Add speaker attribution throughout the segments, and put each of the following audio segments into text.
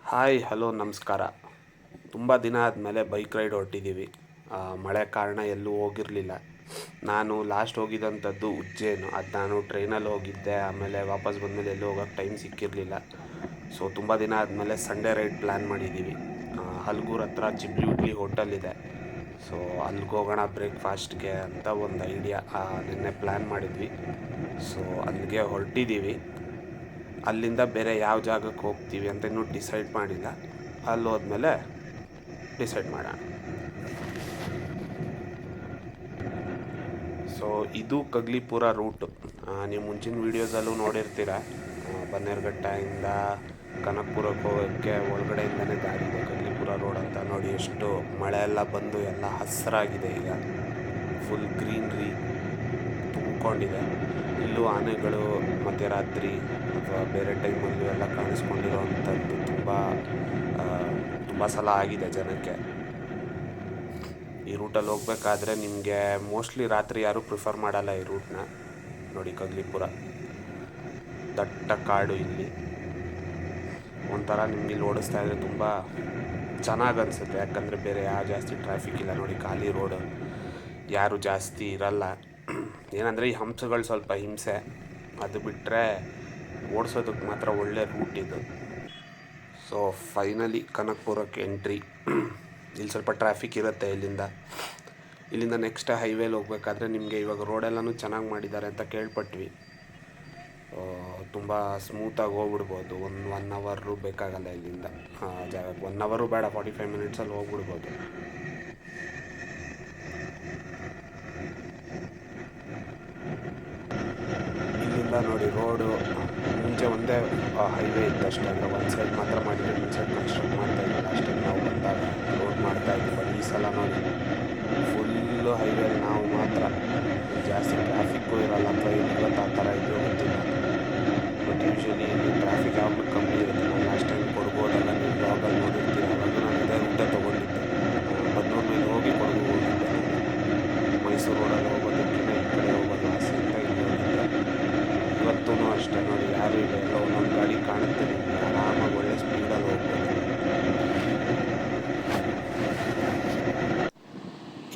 Speaker 1: Hi hello ನಮಸ್ಕಾರ. ತುಂಬ ದಿನ ಆದಮೇಲೆ ಬೈಕ್ ರೈಡ್ ಹೊರಟಿದ್ದೀವಿ. ಮಳೆ ಕಾರಣ ಎಲ್ಲೂ ಹೋಗಿರಲಿಲ್ಲ. ನಾನು ಲಾಸ್ಟ್ ಹೋಗಿದ್ದಂಥದ್ದು ಉಜ್ಜೇನು. ಅದು ನಾನು ಟ್ರೈನಲ್ಲಿ ಹೋಗಿದ್ದೆ. ಆಮೇಲೆ ವಾಪಸ್ ಬಂದಮೇಲೆ ಎಲ್ಲೂ ಹೋಗೋಕ್ಕೆ ಟೈಮ್ ಸಿಕ್ಕಿರಲಿಲ್ಲ. ಸೊ ತುಂಬ ದಿನ ಆದಮೇಲೆ ಸಂಡೇ ರೈಡ್ ಪ್ಲ್ಯಾನ್ ಮಾಡಿದ್ದೀವಿ. ಹಲ್ಗೂರ್ ಹತ್ರ ಚಿಬ್ಲಿ ಹೋಟೆಲ್ ಇದೆ. ಸೊ ಅಲ್ಲಿಗೆ ಹೋಗೋಣ ಬ್ರೇಕ್ಫಾಸ್ಟ್ಗೆ ಅಂತ ಒಂದು ಐಡಿಯಾ. ನಿನ್ನೆ ಪ್ಲ್ಯಾನ್ ಮಾಡಿದ್ವಿ. ಸೊ ಅಲ್ಲಿಗೆ ಹೊರಟಿದ್ದೀವಿ. ಅಲ್ಲಿಂದ ಬೇರೆ ಯಾವ ಜಾಗಕ್ಕೆ ಹೋಗ್ತೀವಿ ಅಂತ ಇನ್ನೂ ಡಿಸೈಡ್ ಮಾಡಿಲ್ಲ. ಅಲ್ಲಿ ಹೋದ್ಮೇಲೆ ಡಿಸೈಡ್ ಮಾಡೋಣ. ಸೊ ಇದು ಕಗ್ಲಿಪುರ ರೂಟು. ನೀವು ಮುಂಚಿನ ವೀಡಿಯೋಸಲ್ಲೂ ನೋಡಿರ್ತೀರ. ಬನ್ನೇರುಘಟ್ಟದಿಂದ ಕನಕಪುರಕ್ಕೆ ಹೋಗೋಕ್ಕೆ ಒಳಗಡೆಯಿಂದನೇ ದಾರಿ ಇದೆ. ಕಗ್ಲಿಪುರ ರೋಡ್ ಅಂತ ನೋಡಿ. ಎಷ್ಟು ಮಳೆ ಎಲ್ಲ ಬಂದು ಎಲ್ಲ ಹಸಿರಾಗಿದೆ. ಈಗ ಫುಲ್ ಗ್ರೀನ್ರಿ ತುಂಬಿಕೊಂಡಿದೆ. ಇಲ್ಲೂ ಆನೆಗಳು ಮಧ್ಯರಾತ್ರಿ ಅಥವಾ ಬೇರೆ ಟೈಮಲ್ಲೂ ಎಲ್ಲ ಕಾಣಿಸ್ಕೊಂಡಿರೋವಂಥದ್ದು ತುಂಬ ಸಲ ಆಗಿದೆ ಜನಕ್ಕೆ. ಈ ರೂಟಲ್ಲಿ ಹೋಗ್ಬೇಕಾದ್ರೆ ನಿಮಗೆ ಮೋಸ್ಟ್ಲಿ ರಾತ್ರಿ ಯಾರೂ ಪ್ರಿಫರ್ ಮಾಡಲ್ಲ ಈ ರೂಟ್ನ. ನೋಡಿ, ಕಗ್ಲಿಪುರ ದಟ್ಟ ಕಾಡು. ಇಲ್ಲಿ ಒಂಥರ ನಿಮ್ಗೆ ಇಲ್ಲಿ ಓಡಿಸ್ತಾ ಇದ್ರೆ ತುಂಬ ಚೆನ್ನಾಗಿ ಅನಿಸುತ್ತೆ. ಯಾಕಂದರೆ ಬೇರೆ ಯಾವ ಜಾಸ್ತಿ ಟ್ರಾಫಿಕ್ ಇಲ್ಲ. ನೋಡಿ, ಖಾಲಿ ರೋಡು, ಯಾರು ಜಾಸ್ತಿ ಇರಲ್ಲ. ಏನಂದರೆ ಈ ಹಂಸಗಳು ಸ್ವಲ್ಪ ಹಿಂಸೆ. ಅದು ಬಿಟ್ಟರೆ ಓಡಿಸೋದಕ್ಕೆ ಮಾತ್ರ ಒಳ್ಳೆ ರೂಟ್ ಇದು. ಸೊ ಫೈನಲಿ ಕನಕಪುರಕ್ಕೆ ಎಂಟ್ರಿ. ಇಲ್ಲಿ ಸ್ವಲ್ಪ ಟ್ರಾಫಿಕ್ ಇರುತ್ತೆ. ಇಲ್ಲಿಂದ ನೆಕ್ಸ್ಟ್ ಹೈವೇಲಿ ಹೋಗ್ಬೇಕಾದ್ರೆ ನಿಮಗೆ ಇವಾಗ ರೋಡೆಲ್ಲನೂ ಚೆನ್ನಾಗಿ ಮಾಡಿದ್ದಾರೆ ಅಂತ ಕೇಳ್ಪಟ್ವಿ. ತುಂಬ ಸ್ಮೂತಾಗಿ ಹೋಗ್ಬಿಡ್ಬೋದು. ಒನ್ ಅವರು ಬೇಕಾಗಲ್ಲ ಇಲ್ಲಿಂದ ಜಾಗಕ್ಕೆ. 1 ಅವರು ಬೇಡ, 45 ಮಿನಿಟ್ಸಲ್ಲಿ ಹೋಗ್ಬಿಡ್ಬೋದು. ಇಲ್ಲಿಂದ ನೋಡಿ, ರೋಡು ಮುಂಚೆ ಒಂದೇ ಹೈವೇ ಇತ್ತಷ್ಟೇ. ಅಂದರೆ ಒಂದು ಸೈಡ್ ಮಾತ್ರ ಮಾಡಿದರೆ ಒಂದು ಸೈಡ್ ಕನ್ಸ್ಟ್ರಕ್ಟ್ ಮಾಡ್ತಾಯಿದ್ರು. ಲಾಸ್ಟ್ ಟೈಮ್ ನಾವು ಬಂದಾಗ ರೋಡ್ ಮಾಡ್ತಾಯಿದ್ವಿ. ಬಟ್ ಈ ಸಲ ನೋಡಿ ಫುಲ್ಲು ಹೈವೇಲಿ ನಾವು ಮಾತ್ರ. ಜಾಸ್ತಿ ಟ್ರಾಫಿಕ್ಕು ಇರಲ್ಲ ಅಥವಾ ಇವತ್ತು ಆ ಥರ ಇದೆಯೋ ಗೊತ್ತಿಲ್ಲ. ಬಟ್ ಯೂಶ್ವಲಿ ಇಲ್ಲಿ ಟ್ರಾಫಿಕ್ ಯಾವಾಗಲೂ ಕಮ್ಮಿ ಇರುತ್ತೆ. ನಾನು ಲಾಸ್ಟ್ ಟೈಮ್ ಕೊಡ್ಬೋದಲ್ಲ, ನೀವು ಬ್ಲಾಗಲ್ಲಿ ನೋಡಿರ್ತೀರ. ಅವಾಗ ನಾನು ಇದೇ ರೂಟೇ ತೊಗೊಂಡಿದ್ದೆ. ಬನ್ನೂರು ಮೇಲೆ ಹೋಗಿ ಕೊಡಗು ಹೋಗಿದ್ದೆ. ಮೈಸೂರು ರೋಡಲ್ಲಿ ಹೋಗೋದಕ್ಕಿಂತ ಈ ಕಡೆ ಹೋಗೋದು ಆಸೆ ಅಂತ ಇಲ್ಲಿ ಹೋಗಿದ್ದೆ. ಇವತ್ತೂ ಅಷ್ಟೇ ನೋಡಿ, ಯಾರೂ ಇಲ್ಲ. ಎಲ್ಲ ಒಂದೊಂದು ಗಾಡಿ ಕಾಣುತ್ತೆ. ಆರಾಮಾಗಿ ಒಳ್ಳೆ ಸ್ಪೀಡಲ್ಲಿ ಹೋಗ್ಬೋದು.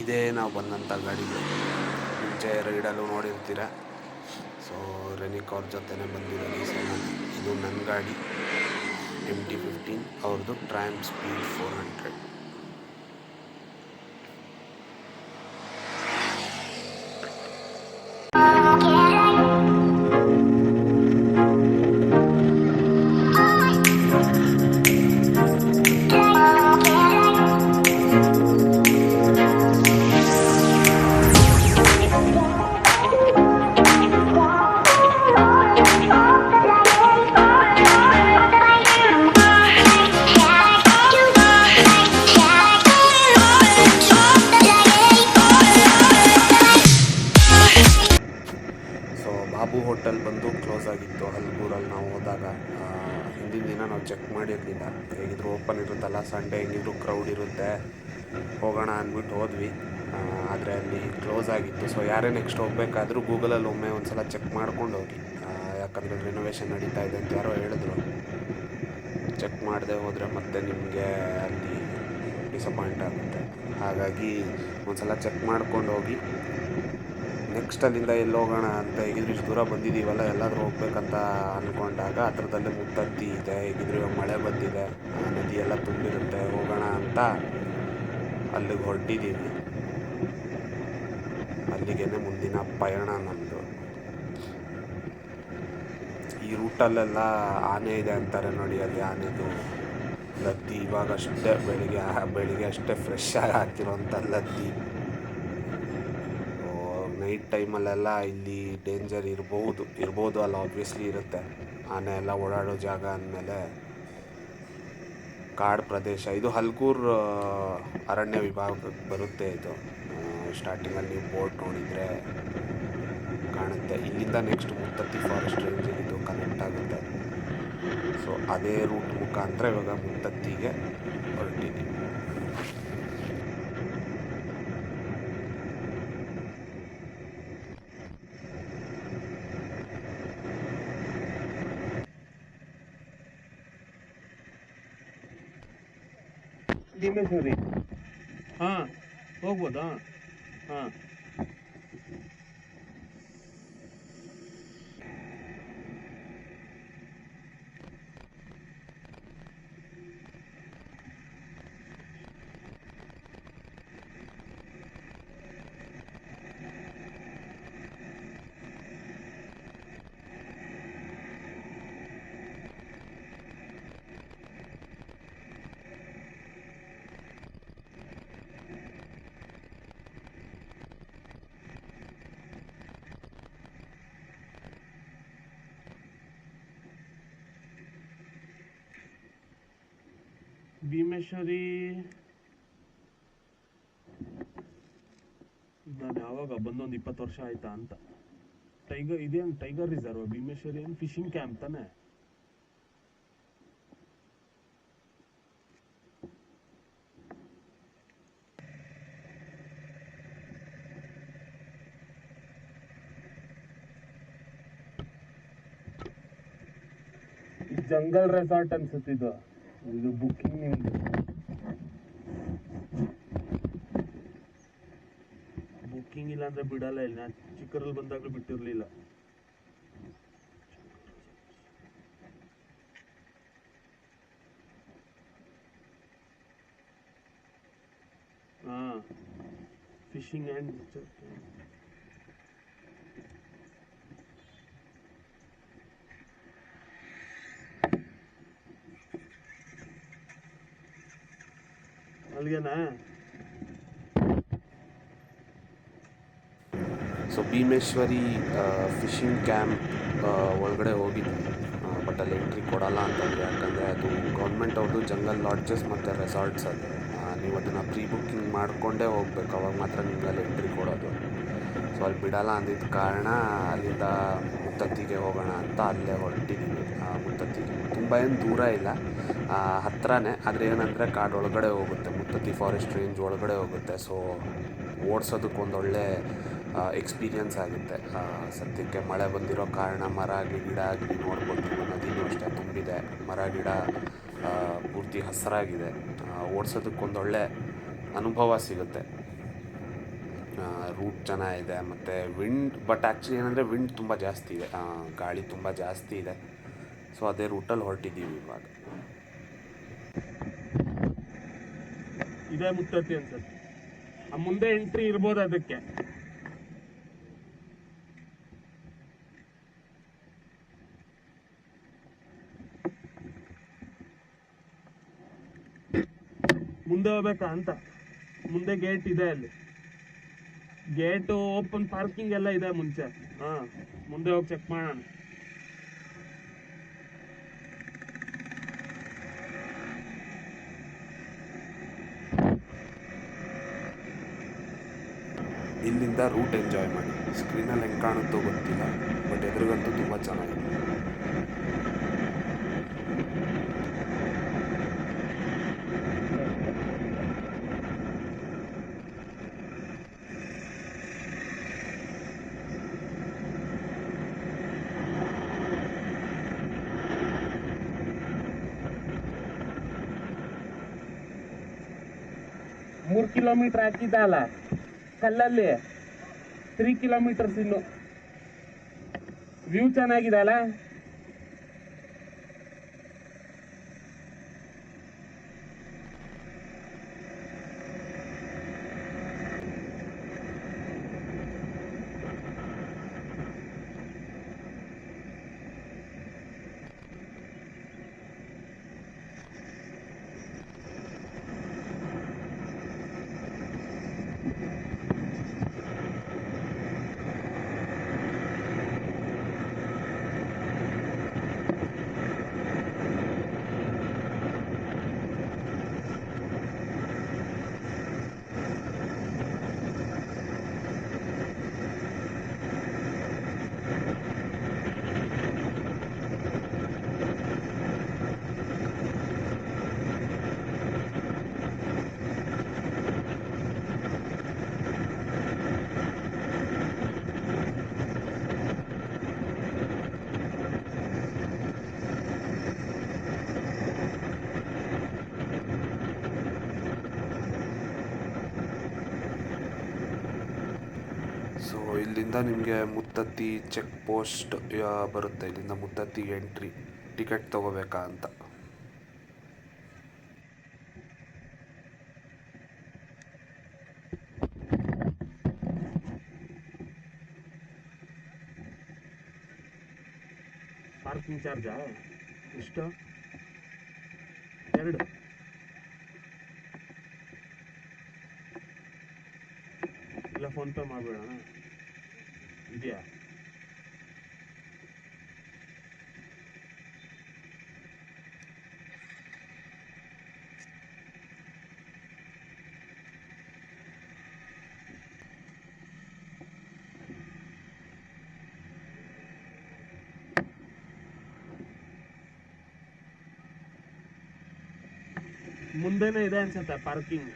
Speaker 1: ಇದೇ ನಾವು ಬಂದಂಥ ಗಾಡಿಗಳು. ಮುಂಚೆ ರೈಡಲ್ಲೂ ನೋಡಿರ್ತೀರ. ಸೊ ರೆನಿಕ್ ಅವ್ರ ಜೊತೆನೇ ಬಂದಿರೋದು ಈ ಸಲ. ಇದು ನನ್ನ ಗಾಡಿ MT-15. ಅವ್ರದ್ದು ಟ್ರ್ಯಾಂಪ್ ಸ್ಪೀಡ್ 400. ಬಾಬು ಹೋಟೆಲ್ ಬಂದು ಕ್ಲೋಸ್ ಆಗಿತ್ತು ಹಲ್ಗೂರಲ್ಲಿ ನಾವು ಹೋದಾಗ. ಹಿಂದಿನ ದಿನ ನಾವು ಚೆಕ್ ಮಾಡಿರಲಿಲ್ಲ. ಹೇಗಿದ್ರು ಓಪನ್ ಇರುತ್ತಲ್ಲ, ಸಂಡೇ ಹೆಂಗಿದ್ರು ಕ್ರೌಡ್ ಇರುತ್ತೆ, ಹೋಗೋಣ ಅಂದ್ಬಿಟ್ಟು ಹೋದ್ವಿ. ಆದರೆ ಅಲ್ಲಿ ಕ್ಲೋಸ್ ಆಗಿತ್ತು. ಸೊ ಯಾರೇ ನೆಕ್ಸ್ಟ್ ಹೋಗಬೇಕಾದ್ರೂ ಗೂಗಲಲ್ಲಿ ಒಮ್ಮೆ ಒಂದು ಸಲ ಚೆಕ್ ಮಾಡ್ಕೊಂಡು ಹೋಗಿ. ಯಾಕಂದರೆ ರಿನೋವೇಷನ್ ನಡೀತಾ ಇದೆ ಅಂತ ಯಾರೋ ಹೇಳಿದ್ರು. ಚೆಕ್ ಮಾಡದೆ ಹೋದರೆ ಮತ್ತೆ ನಿಮಗೆ ಅಲ್ಲಿ ಡಿಸಪಾಯಿಂಟ್ ಆಗುತ್ತೆ. ಹಾಗಾಗಿ ಒಂದು ಸಲ ಚೆಕ್ ಮಾಡ್ಕೊಂಡು ಹೋಗಿ ನೆಕ್ಸ್ಟ್ ಅಲ್ಲಿಂದ ಎಲ್ಲಿ ಹೋಗೋಣ ಅಂತ. ಹೇಗಿದ್ರು ಇಷ್ಟು ದೂರ ಬಂದಿದ್ದೀವಲ್ಲ, ಎಲ್ಲಾದರೂ ಹೋಗ್ಬೇಕಂತ ಅಂದ್ಕೊಂಡಾಗ ಹತ್ರದಲ್ಲೇ ಮುತ್ತತ್ತಿ ಇದೆ. ಹೇಗಿದ್ರು ಇವಾಗ ಮಳೆ ಬಂದಿದೆ, ನದಿ ಎಲ್ಲ ತುಂಬಿರುತ್ತೆ, ಹೋಗೋಣ ಅಂತ ಅಲ್ಲಿಗೆ ಹೊರಟಿದ್ದೀವಿ. ಅಲ್ಲಿಗೇನೆ ಮುಂದಿನ ಪಯಣ ನಮ್ಮದು. ಈ ರೂಟಲ್ಲೆಲ್ಲ ಆನೆ ಇದೆ ಅಂತಾರೆ ನೋಡಿ. ಅಲ್ಲಿ ಆನೆದು ಲದ್ದಿ ಇವಾಗಷ್ಟೇ ಬೆಳಿಗ್ಗೆ ಅಷ್ಟೇ ಫ್ರೆಶ್ ಆಗಿ ಹಾಕಿರೋಂಥ ಲದ್ದಿ. ನೈಟ್ ಟೈಮಲ್ಲೆಲ್ಲ ಇಲ್ಲಿ ಡೇಂಜರ್ ಇರ್ಬೋದು ಅಲ್ಲ, ಆಬ್ವಿಯಸ್ಲಿ ಇರುತ್ತೆ. ಆನೆ ಎಲ್ಲ ಓಡಾಡೋ ಜಾಗ ಅಂದಮೇಲೆ ಕಾಡು ಪ್ರದೇಶ. ಇದು ಹಲ್ಗೂರ್ ಅರಣ್ಯ ವಿಭಾಗಕ್ಕೆ ಬರುತ್ತೆ. ಇದು ಸ್ಟಾರ್ಟಿಂಗಲ್ಲಿ ನೀವು ಬೋರ್ಡ್ ನೋಡಿದರೆ ಕಾಣುತ್ತೆ. ಇಲ್ಲಿಂದ ನೆಕ್ಸ್ಟ್ ಮುತ್ತತ್ತಿ ಫಾರೆಸ್ಟ್ ರೇಂಜಿಗೆ ಇದು ಕನೆಕ್ಟ್ ಆಗುತ್ತೆ. ಸೊ ಅದೇ ರೂಟ್ ಮುಖಾಂತರ ಇವಾಗ ಮುತ್ತತ್ತಿಗೆ ಹೊರಟಿದ್ದೀವಿ.
Speaker 2: ಭೀಮೇಶ್ವರಿ. ಹಾಂ, ಹೋಗ್ಬೋದಾ? ಹಾಂ. ಭೀಮೇಶ್ವರಿ ನಾನು ಯಾವಾಗ ಬಂದೊಂದು 20 ವರ್ಷ ಆಯ್ತಾ ಅಂತ. ಇದೇನು ಟೈಗರ್ ರಿಸರ್ವ್? ಭೀಮೇಶ್ವರಿ ಏನು ಫಿಶಿಂಗ್ ಕ್ಯಾಂಪ್ ತಾನೆ? ಜಂಗಲ್ ರೆಸಾರ್ಟ್ ಅನ್ಸುತ್ತಿದ್ದು. ಇದು ಬುಕ್ಕಿಂಗ್ ನಿಮ್ದು. ಬುಕ್ಕಿಂಗ್ ಇಲ್ಲ ಅಂದ್ರೆ ಬಿಡಲ್ಲ. ಇಲ್ಲ, ನಾನು ಚಿಕ್ಕರಲ್ಲಿ ಬಂದಾಗಲೂ ಬಿಟ್ಟಿರ್ಲಿಲ್ಲ. ಹಾ, ಫಿಶಿಂಗ್ ಆ್ಯಂಡ್ ಅಲ್ಲಿಗೆನಾ?
Speaker 1: ಸೊ ಭೀಮೇಶ್ವರಿ ಫಿಶಿಂಗ್ ಕ್ಯಾಂಪ್ ಒಳಗಡೆ ಹೋಗಿದ್ವಿ. ಬಟ್ ಅಲ್ಲಿ ಎಂಟ್ರಿ ಕೊಡಲ್ಲ ಅಂತಂದರೆ, ಯಾಕಂದರೆ ಅದು ಗೌರ್ಮೆಂಟ್ ಅವ್ರದ್ದು ಜಂಗಲ್ ಲಾಡ್ಜಸ್ ಮತ್ತು ರೆಸಾರ್ಟ್ಸ್ ಅದು. ನೀವು ಅದನ್ನು ಪ್ರೀ ಬುಕ್ಕಿಂಗ್ ಮಾಡಿಕೊಂಡೇ ಹೋಗ್ಬೇಕು, ಅವಾಗ ಮಾತ್ರ ನಿಮ್ಗೆ ಅಲ್ಲಿ ಎಂಟ್ರಿ ಕೊಡೋದು. ಸೊ ಅಲ್ಲಿ ಬಿಡಲ್ಲ ಅಂದಿದ್ದ ಕಾರಣ ಅಲ್ಲಿಂದ ಮುತ್ತತ್ತಿಗೆ ಹೋಗೋಣ ಅಂತ ಅಲ್ಲೇ ಹೊರಟಿದ್ವಿ. ಮುತ್ತತ್ತಿಗೆ ತುಂಬ ಏನು ದೂರ ಇಲ್ಲ, ಹತ್ರನೇ. ಆದರೆ ಏನಂದರೆ ಕಾಡೊಳಗಡೆ ಹೋಗುತ್ತೆ, ಮುತ್ತತ್ತಿ ಫಾರೆಸ್ಟ್ ರೇಂಜ್ ಒಳಗಡೆ ಹೋಗುತ್ತೆ. ಸೊ ಓಡಿಸೋದಕ್ಕೆ ಒಂದೊಳ್ಳೆ ಎಕ್ಸ್ಪೀರಿಯನ್ಸ್ ಆಗುತ್ತೆ. ಸದ್ಯಕ್ಕೆ ಮಳೆ ಬಂದಿರೋ ಕಾರಣ ಮರ ಗಿಡ ಆಗಲಿ ನೋಡ್ಬೋದು. ನದಿನೂ ಅಷ್ಟೇ ತುಂಬಿದೆ, ಮರ ಗಿಡ ಪೂರ್ತಿ ಹಸಿರಾಗಿದೆ. ಓಡಿಸೋದಕ್ಕೊಂದೊಳ್ಳೆ ಅನುಭವ ಸಿಗುತ್ತೆ. ರೂಟ್ ಚೆನ್ನಾಗಿದೆ ಮತ್ತು ವಿಂಡ್, ಬಟ್ ಆ್ಯಕ್ಚುಲಿ ಏನಂದರೆ ವಿಂಡ್ ತುಂಬ ಜಾಸ್ತಿ ಇದೆ, ಗಾಳಿ ತುಂಬ ಜಾಸ್ತಿ ಇದೆ. ಸೊ ಅದೇ ರೂಟಲ್ಲಿ ಹೊರಟಿದ್ದೀವಿ ಇವಾಗ.
Speaker 2: ಇದೇ ಮುತ್ತತ್ತಿ ಅನ್ಸುತ್ತೆ. ಮುಂದೆ ಎಂಟ್ರಿ ಇರ್ಬೋದು ಅದಕ್ಕೆ. ಮುಂದೆ ಹೋಗ್ಬೇಕಾ ಅಂತ. ಮುಂದೆ ಗೇಟ್ ಇದೆ, ಅಲ್ಲಿ ಗೇಟು ಓಪನ್, ಪಾರ್ಕಿಂಗ್ ಎಲ್ಲ ಇದೆ ಮುಂಚೆ. ಹಾ, ಮುಂದೆ ಹೋಗಿ ಚೆಕ್ ಮಾಡೋಣ.
Speaker 1: ಇಲ್ಲಿಂದ ರೂಟ್ ಎಂಜಾಯ್ ಮಾಡಿ. ಸ್ಕ್ರೀನಲ್ಲಿ ಹೆಂಗೆ ಕಾಣುತ್ತೋ ಗೊತ್ತಿಲ್ಲ, ಬಟ್ ಎದುರಿಗಂತೂ ತುಂಬ ಚೆನ್ನಾಗಿದೆ.
Speaker 2: ಮೂರು ಕಿಲೋಮೀಟರ್ ಹಾಕಿದ್ದಲ್ಲ ಕಲ್ಲಲ್ಲಿ, 3 ಕಿಲೋಮೀಟರ್ಸ್. ಇನ್ನು ವ್ಯೂ ಚೆನ್ನಾಗಿದೆ ಅಲ್ಲ?
Speaker 1: ಇಲ್ಲಿಂದ ನಿಮಗೆ ಮುತ್ತತ್ತಿ ಚೆಕ್ ಪೋಸ್ಟ್ ಬರುತ್ತೆ. ಇಲ್ಲಿಂದ ಮುತ್ತತ್ತಿಗೆ ಎಂಟ್ರಿ. ಟಿಕೆಟ್ ತೊಗೋಬೇಕಾ ಅಂತ.
Speaker 2: ಪಾರ್ಕಿಂಗ್ ಚಾರ್ಜಾ ಎಷ್ಟು? 2. ಇಲ್ಲ ಫೋನ್ಪೇ ಮಾಡ್ಬೇಡಣ. ಇದೆಯಾ? ಮುಂದೆನೇ ಇದೆ ಅನ್ಸುತ್ತೆ ಪಾರ್ಕಿಂಗ್.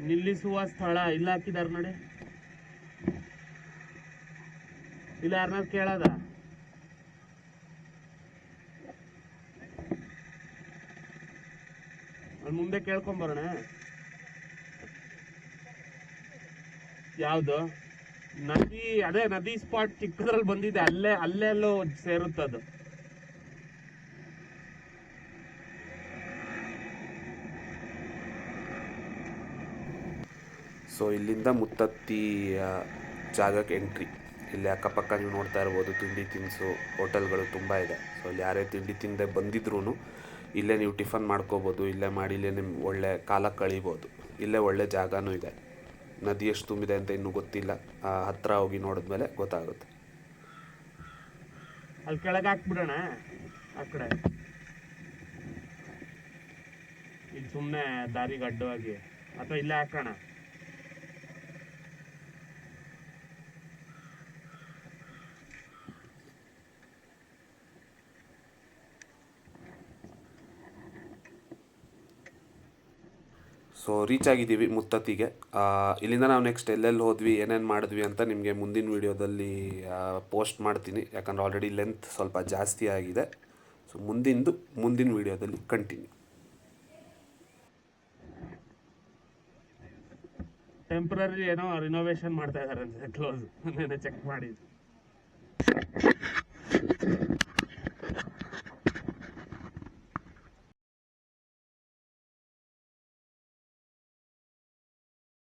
Speaker 2: ನಿಲ್ಲಿಸುವ ಸ್ಥಳ ಇಲ್ಲ ಹಾಕಿದಾರ ನೋಡಿ. ಇಲ್ಲ ಯಾರನ್ನಾರು ಕೇಳದ? ಅಲ್ಲಿ ಮುಂದೆ ಕೇಳ್ಕೊಂಬರೋಣ. ಯಾವ್ದು ನದಿ? ಅದೇ ನದಿ ಸ್ಪಾಟ್ ಚಿಕ್ಕದ್ರಲ್ಲಿ ಬಂದಿದೆ. ಅಲ್ಲೆಲ್ಲೋ ಸೇರುತ್ತದು.
Speaker 1: ಸೊ ಇಲ್ಲಿಂದ ಮುತ್ತತ್ತಿ ಜಾಗಕ್ಕೆ ಎಂಟ್ರಿ. ಇಲ್ಲಿ ಅಕ್ಕಪಕ್ಕ ನೀವು ನೋಡ್ತಾ ಇರ್ಬೋದು ತಿಂಡಿ ತಿನಿಸು ಹೋಟೆಲ್ಗಳು ತುಂಬ ಇದೆ. ಸೊ ಇಲ್ಲಿ ಯಾರೇ ತಿಂಡಿ ತಿಂದೆ ಬಂದಿದ್ರೂ ಇಲ್ಲೇ ನೀವು ಟಿಫನ್ ಮಾಡ್ಕೋಬೋದು. ಇಲ್ಲೇ ಮಾಡಿ ಇಲ್ಲೇ ನಿಮ್ಮ ಒಳ್ಳೆ ಕಾಲ ಕಳಿಬೋದು. ಇಲ್ಲೇ ಒಳ್ಳೆ ಜಾಗನೂ ಇದೆ. ನದಿ ಎಷ್ಟು ತುಂಬಿದೆ ಅಂತ ಇನ್ನೂ ಗೊತ್ತಿಲ್ಲ. ಹತ್ತಿರ ಹೋಗಿ ನೋಡಿದ್ಮೇಲೆ ಗೊತ್ತಾಗುತ್ತೆ.
Speaker 2: ಅಲ್ಲಿ ಕೆಳಗೆ ಹಾಕ್ಬಿಡೋಣ ಆ ಕಡೆ. ಇಲ್ಲಿ ಸುಮ್ಮನೆ ದಾರಿಗೆ ಅಡ್ಡವಾಗಿ, ಅಥವಾ ಇಲ್ಲೇ ಹಾಕೋಣ.
Speaker 1: ಸೊ ರೀಚ್ ಆಗಿದ್ದೀವಿ ಮುತ್ತತ್ತಿಗೆ. ಇಲ್ಲಿಂದ ನಾವು ನೆಕ್ಸ್ಟ್ ಎಲ್ಲೆಲ್ಲಿ ಹೋದ್ವಿ, ಏನೇನು ಮಾಡಿದ್ವಿ ಅಂತ ನಿಮಗೆ ಮುಂದಿನ ವೀಡಿಯೋದಲ್ಲಿ ಪೋಸ್ಟ್ ಮಾಡ್ತೀನಿ. ಯಾಕಂದರೆ ಆಲ್ರೆಡಿ ಲೆಂತ್ ಸ್ವಲ್ಪ ಜಾಸ್ತಿ ಆಗಿದೆ. ಸೊ ಮುಂದಿನ ವೀಡಿಯೋದಲ್ಲಿ ಕಂಟಿನ್ಯೂ.
Speaker 2: ಟೆಂಪ್ರರಿ ಏನೋ ರಿನೋವೇಷನ್ ಮಾಡ್ತಾ ಇದ್ದಾರೆ ಅಂತ ಕ್ಲೋಸ್ ಚೆಕ್ ಮಾಡಿ.